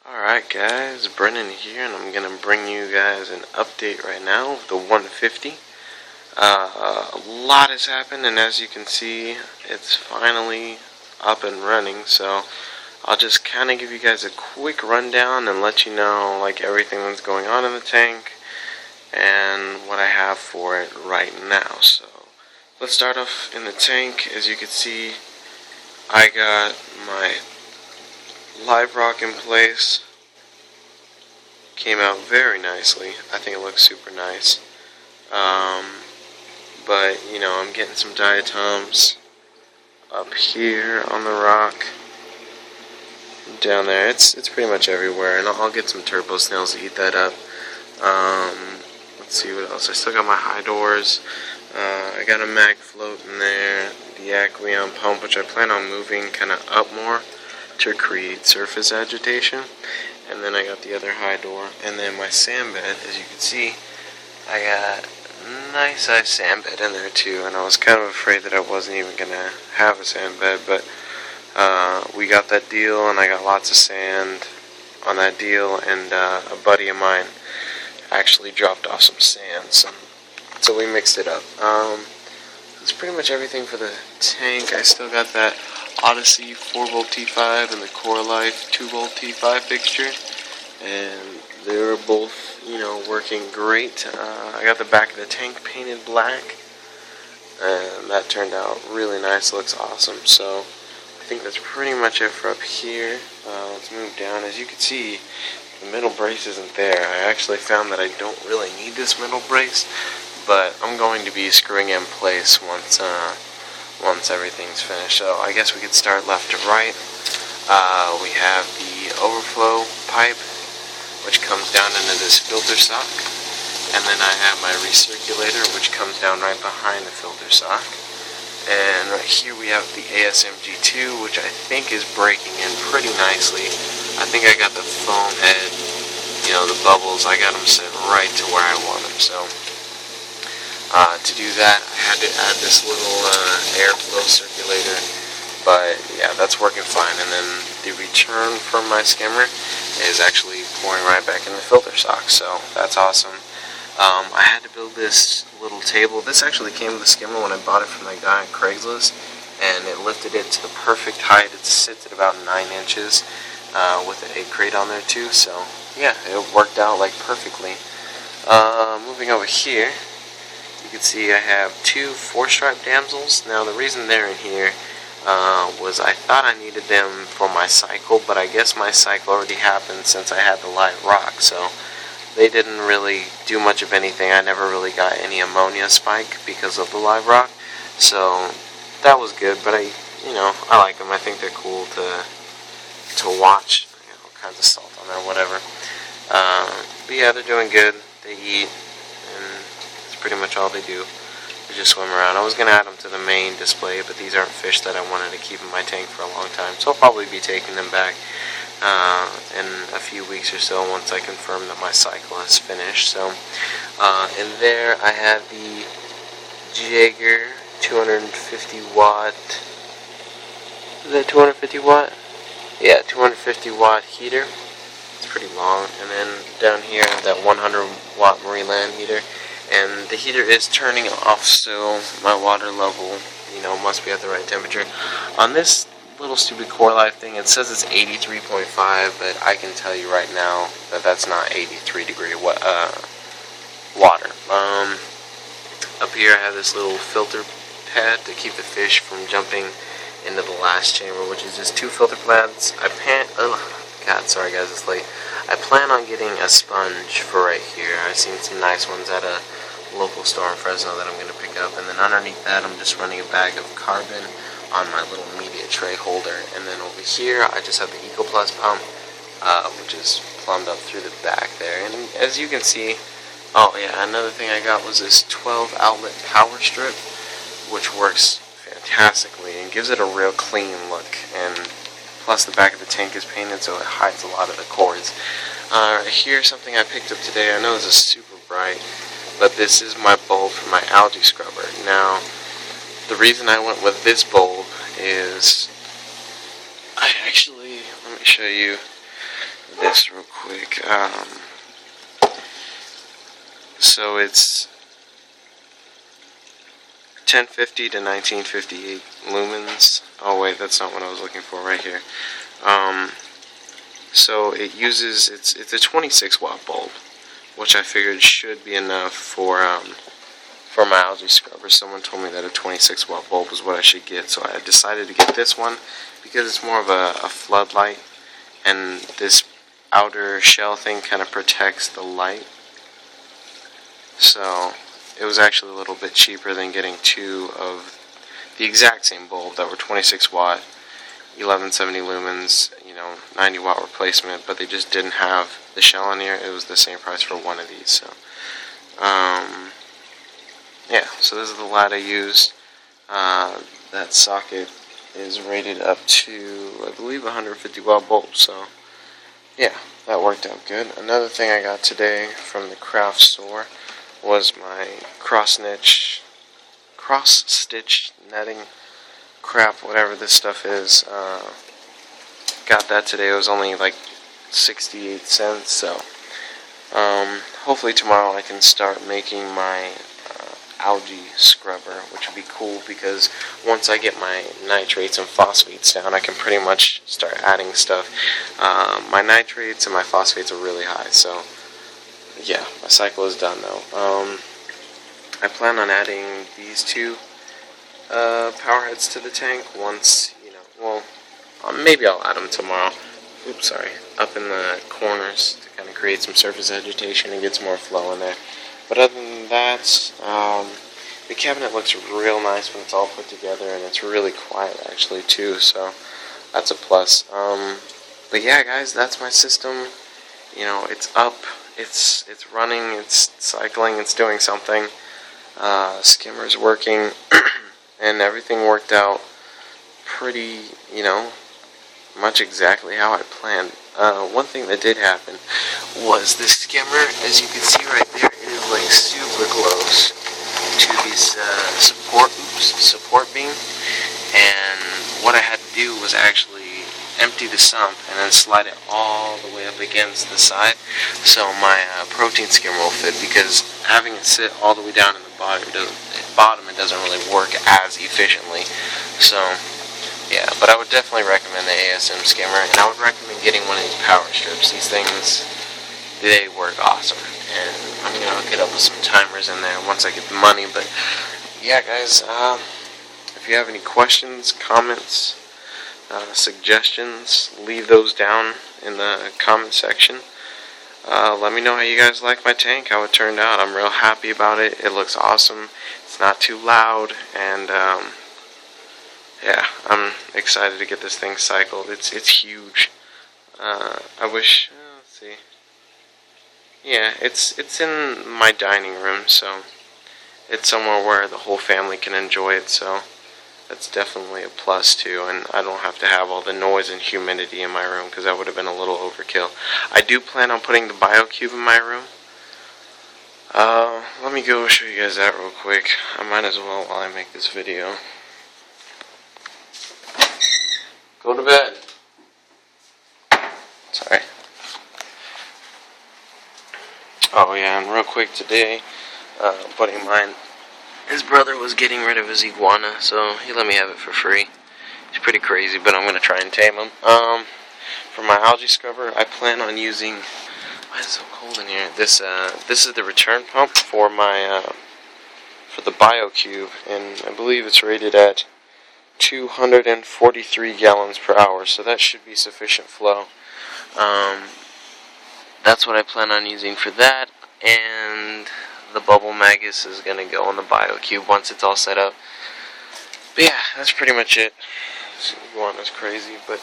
Alright guys, Brennan here, and I'm going to bring you guys an update right now of the 150. A lot has happened, and as you can see, it's finally up and running, so I'll just kind of give you guys a quick rundown and let you know like everything that's going on in the tank and what I have for it right now. So let's start off in the tank. As you can see, I got my live rock in place. Came out very nicely. I think it looks super nice. But you know, I'm getting some diatoms up here on the rock. Down there, it's pretty much everywhere, and I'll get some turbo snails to eat that up. Let's see what else. I still got my high doors. I got a mag float in there, the aqueon pump, which I plan on moving kind of up more to create surface agitation. And then I got the other high door, and then my sand bed. As you can see, I got a nice size sand bed in there too, and I was kind of afraid that I wasn't even gonna have a sand bed, but we got that deal, and I got lots of sand on that deal, and a buddy of mine actually dropped off some sand, so we mixed it up. That's pretty much everything for the tank. I still got that Odyssey 4V T5 and the Core Life 2V T5 fixture, and they were both, you know, working great. I got the back of the tank painted black, and that turned out really nice. Looks awesome. So I think that's pretty much it for up here. Let's move down. As you can see, the middle brace isn't there. I actually found that I don't really need this middle brace, but I'm going to be screwing it in place once everything's finished. So I guess we could start left to right. We have the overflow pipe, which comes down into this filter sock, and then I have my recirculator, which comes down right behind the filter sock. And right here we have the ASMG2, which I think is breaking in pretty nicely. I think I got the foam head, you know, the bubbles, I got them set right to where I want them. So to do that, I had to add this little airflow circulator, but yeah, that's working fine. And then the return from my skimmer is actually pouring right back in the filter sock, so that's awesome. I had to build this little table. This actually came with the skimmer when I bought it from that guy on Craigslist, and it lifted it to the perfect height. It sits at about 9 inches with an egg crate on there too, so yeah, it worked out like perfectly. Moving over here, you can see I have 2 4-stripe damsels. Now the reason they're in here was I thought I needed them for my cycle, but I guess my cycle already happened since I had the live rock, so they didn't really do much of anything. I never really got any ammonia spike because of the live rock, so that was good. But I like them. I think they're cool to watch. You know, all kinds of salt on there, whatever. But yeah, they're doing good. They eat, and that's pretty much all they do. They just swim around. I was gonna add them to the main display, but these aren't fish that I wanted to keep in my tank for a long time, so I'll probably be taking them back in a few weeks or so once I confirm that my cycle is finished. So in there I have the Jaeger 250 watt. Is that 250 watt? Yeah, 250 watt heater. It's pretty long. And then down here I have that 100 watt Marineland heater. And the heater is turning off, so my water level, you know, must be at the right temperature. On this little stupid Core Life thing, it says it's 83.5, but I can tell you right now that that's not 83 degree water. Up here I have this little filter pad to keep the fish from jumping into the last chamber, which is just 2 filter pads. God, sorry guys, it's late. I plan on getting a sponge for right here. I've seen some nice ones at a local store in Fresno that I'm going to pick up, and then underneath that I'm just running a bag of carbon on my little media tray holder. And then over here I just have the Eco Plus pump, which is plumbed up through the back there. And as you can see, oh yeah, another thing I got was this 12 outlet power strip, which works fantastically and gives it a real clean look. And plus the back of the tank is painted, so it hides a lot of the cords. Here's something I picked up today. I know this is super bright, but this is my bulb for my algae scrubber. Now, the reason I went with this bulb is let me show you. this real quick. So it's 1050 to 1958 lumens. Oh wait, that's not what I was looking for right here. So it uses, it's a 26 watt bulb, which I figured should be enough for my algae scrubber. Someone told me that a 26 watt bulb was what I should get, so I decided to get this one because it's more of a floodlight, and this outer shell thing kind of protects the light. So it was actually a little bit cheaper than getting two of the exact same bulb that were 26 watt, 1170 lumens, 90 watt replacement, but they just didn't have the shell in here. It was the same price for one of these. So yeah, so this is the light I used. That socket is rated up to, I believe, 150 watt bulb. So yeah, that worked out good. Another thing I got today from the craft store was my cross-stitch netting crap, whatever this stuff is. Got that today. It was only like 68 cents. So hopefully tomorrow I can start making my algae scrubber, which would be cool because once I get my nitrates and phosphates down, I can pretty much start adding stuff. My nitrates and my phosphates are really high, so yeah, my cycle is done though. I plan on adding these two power heads to the tank once, maybe I'll add them tomorrow. Oops, sorry. Up in the corners to kind of create some surface vegetation and get some more flow in there. But other than that, the cabinet looks real nice when it's all put together, and it's really quiet actually too, so that's a plus. But yeah, guys, that's my system. It's up, it's running, it's cycling, it's doing something. Skimmer's working, and everything worked out pretty, much exactly how I planned. One thing that did happen was the skimmer, as you can see right there, it is like super close to this support beam, and what I had to do was actually empty the sump and then slide it all the way up against the side so my protein skimmer will fit, because having it sit all the way down in the bottom, it doesn't really work as efficiently. So yeah, but I would definitely recommend the ASM skimmer, and I would recommend getting one of these power strips. These things, they work awesome, and I'm going to hook it up with some timers in there once I get the money. But yeah, guys, if you have any questions, comments, suggestions, leave those down in the comment section. Let me know how you guys like my tank, how it turned out. I'm real happy about it. It looks awesome. It's not too loud, and yeah, I'm excited to get this thing cycled. It's huge. I wish, let's see. Yeah, it's in my dining room, so it's somewhere where the whole family can enjoy it, so that's definitely a plus too, and I don't have to have all the noise and humidity in my room, because that would have been a little overkill. I do plan on putting the BioCube in my room. Let me go show you guys that real quick. I might as well while I make this video. Go to bed. Sorry. Oh yeah, and real quick today, buddy of mine, his brother was getting rid of his iguana, so he let me have it for free. He's pretty crazy, but I'm going to try and tame him. For my algae scrubber, I plan on using, why is it so cold in here? This is the return pump for my, for the BioCube, and I believe it's rated at 243 gallons per hour, so that should be sufficient flow. That's what I plan on using for that, and the bubble magus is going to go on the BioCube once it's all set up. But yeah, that's pretty much it. This iguana's crazy, but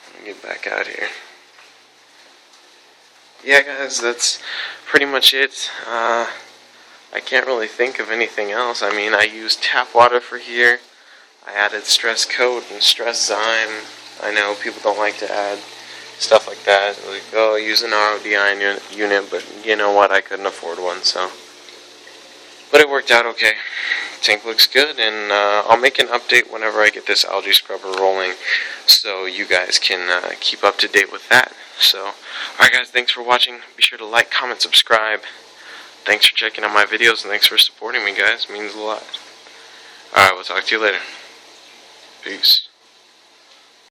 let me get back out here. Yeah, guys, that's pretty much it. I can't really think of anything else. I mean, I used tap water for here. I added stress coat and stress zyme. I know people don't like to add stuff like that. Like, oh, use an RODI unit, but you know what? I couldn't afford one, so. But it worked out okay. Tank looks good, and I'll make an update whenever I get this algae scrubber rolling. so you guys can keep up to date with that. So, alright guys, thanks for watching. Be sure to like, comment, subscribe. Thanks for checking out my videos, and thanks for supporting me, guys. It means a lot. Alright, we'll talk to you later. Peace.